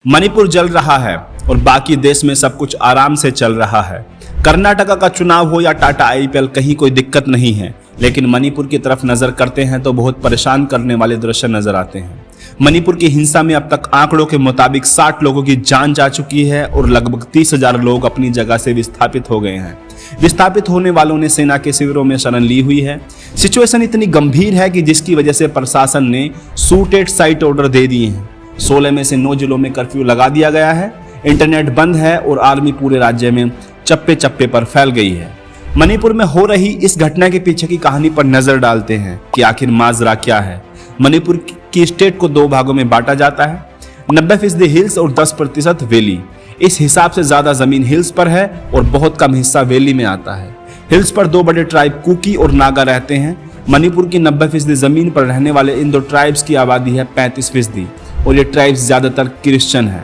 मणिपुर जल रहा है और बाकी देश में सब कुछ आराम से चल रहा है। कर्नाटका का चुनाव हो या टाटा आईपीएल, कहीं कोई दिक्कत नहीं है, लेकिन मणिपुर की तरफ नजर करते हैं तो बहुत परेशान करने वाले दृश्य नजर आते हैं। मणिपुर की हिंसा में अब तक आंकड़ों के मुताबिक 60 लोगों की जान जा चुकी है और लगभग 30,000 लोग अपनी जगह से विस्थापित हो गए हैं। विस्थापित होने वालों ने सेना के शिविरों में शरण ली हुई है। सिचुएशन इतनी गंभीर है कि जिसकी वजह से प्रशासन ने शूट साइट ऑर्डर दे दिए हैं। 16 में से 9 जिलों में कर्फ्यू लगा दिया गया है। इंटरनेट बंद है और आर्मी पूरे राज्य में चप्पे चप्पे पर फैल गई है। मणिपुर में हो रही इस घटना के पीछे की कहानी पर नजर डालते हैं कि आखिर माजरा क्या है। मणिपुर की स्टेट को 2 भागों में बांटा जाता है, 90% हिल्स और 10% वैली। इस हिसाब से ज्यादा जमीन हिल्स पर है और बहुत कम हिस्सा वैली में आता है। हिल्स पर 2 बड़े ट्राइब कुकी और नागा रहते हैं। मणिपुर की 90% जमीन पर रहने वाले इन 2 ट्राइब्स की आबादी है 35% और ये ट्राइब्स ज्यादातर क्रिश्चियन है।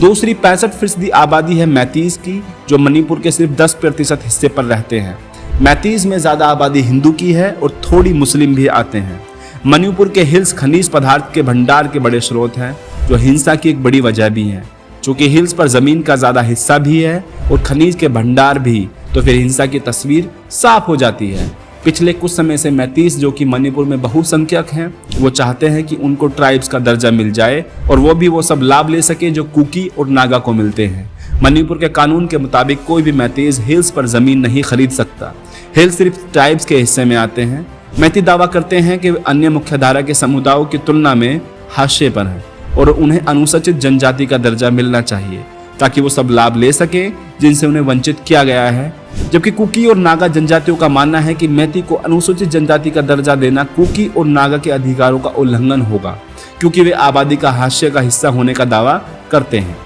दूसरी 65% आबादी है मैतीज की, जो मणिपुर के सिर्फ 10% हिस्से पर रहते हैं। मैतीज में ज्यादा आबादी हिंदू की है और थोड़ी मुस्लिम भी आते हैं। मणिपुर के हिल्स खनिज पदार्थ के भंडार के बड़े स्रोत हैं, जो हिंसा की एक बड़ी वजह भी है। चूंकि हिल्स पर जमीन का ज्यादा हिस्सा भी है और खनिज के भंडार भी, तो फिर हिंसा की तस्वीर साफ हो जाती है। पिछले कुछ समय से मैतीस, जो कि मणिपुर में बहुसंख्यक हैं, वो चाहते हैं कि उनको ट्राइब्स का दर्जा मिल जाए और वो सब लाभ ले सके जो कुकी और नागा को मिलते हैं। मणिपुर के कानून के मुताबिक कोई भी मैतीस हिल्स पर जमीन नहीं खरीद सकता। हिल्स सिर्फ ट्राइब्स के हिस्से में आते हैं। मैती दावा करते हैं कि अन्य मुख्यधारा के समुदायों की तुलना में हाशिए पर हैं और उन्हें अनुसूचित जनजाति का दर्जा मिलना चाहिए ताकि वो सब लाभ ले सके जिनसे उन्हें वंचित किया गया है। जबकि कुकी और नागा जनजातियों का मानना है कि मैती को अनुसूचित जनजाति का दर्जा देना कुकी और नागा के अधिकारों का उल्लंघन होगा, क्योंकि वे आबादी का हाशिए का हिस्सा होने का दावा करते हैं।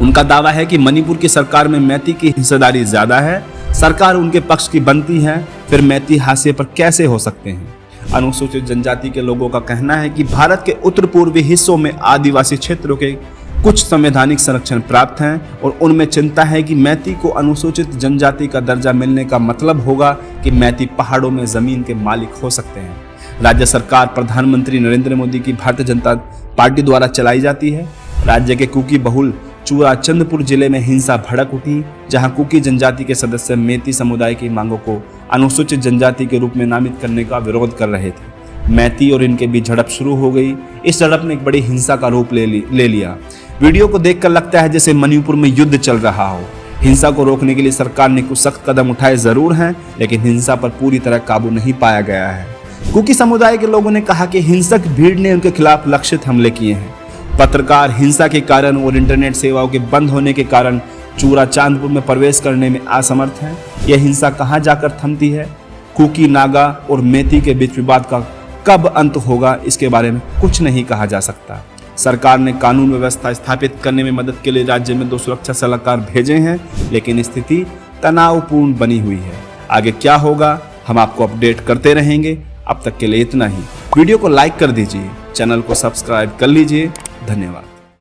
उनका दावा है कि मणिपुर की सरकार में मैती की हिस्सेदारी ज्यादा है, सरकार उनके पक्ष की बनती है, फिर मैती हाशिए पर कैसे हो सकते हैं। अनुसूचित जनजाति के लोगों का कहना है कि भारत के उत्तर पूर्वी हिस्सों में आदिवासी क्षेत्रों के कुछ संवैधानिक संरक्षण प्राप्त हैं और उनमें चिंता है कि मैती को अनुसूचित जनजाति का दर्जा मिलने का मतलब होगा कि मैती पहाड़ों में जमीन के मालिक हो सकते हैं। राज्य सरकार प्रधानमंत्री नरेंद्र मोदी की भारतीय जनता पार्टी द्वारा चलाई जाती है। राज्य के कुकी बहुल चूराचंदपुर जिले में हिंसा भड़क उठी, जहां कुकी जनजाति के सदस्य मैती समुदाय की मांगों को अनुसूचित जनजाति के रूप में नामित करने का विरोध कर रहे थे। मैती और इनके बीच झड़प शुरू हो गई। इस झड़प ने एक बड़ी हिंसा का रूप ले लिया। वीडियो को देखकर लगता है जैसे मणिपुर में युद्ध चल रहा हो। हिंसा को रोकने के लिए सरकार ने कुछ सख्त कदम उठाए जरूर हैं, लेकिन हिंसा पर पूरी तरह काबू नहीं पाया गया है। कुकी समुदाय के लोगों ने कहा कि हिंसक भीड़ ने उनके खिलाफ लक्षित हमले किए हैं। पत्रकार हिंसा के कारण और इंटरनेट सेवाओं के बंद होने के कारण चूराचांदपुर में प्रवेश करने में असमर्थ हैं। यह हिंसा कहां जाकर थमती है? कुकी, नागा और मैती के बीच विवाद का कब अंत होगा, इसके बारे में कुछ नहीं कहा जा सकता। सरकार ने कानून व्यवस्था स्थापित करने में मदद के लिए राज्य में 2 सुरक्षा सलाहकार भेजे हैं, लेकिन स्थिति तनावपूर्ण बनी हुई है। आगे क्या होगा हम आपको अपडेट करते रहेंगे। अब तक के लिए इतना ही। वीडियो को लाइक कर दीजिए, चैनल को सब्सक्राइब कर लीजिए। धन्यवाद।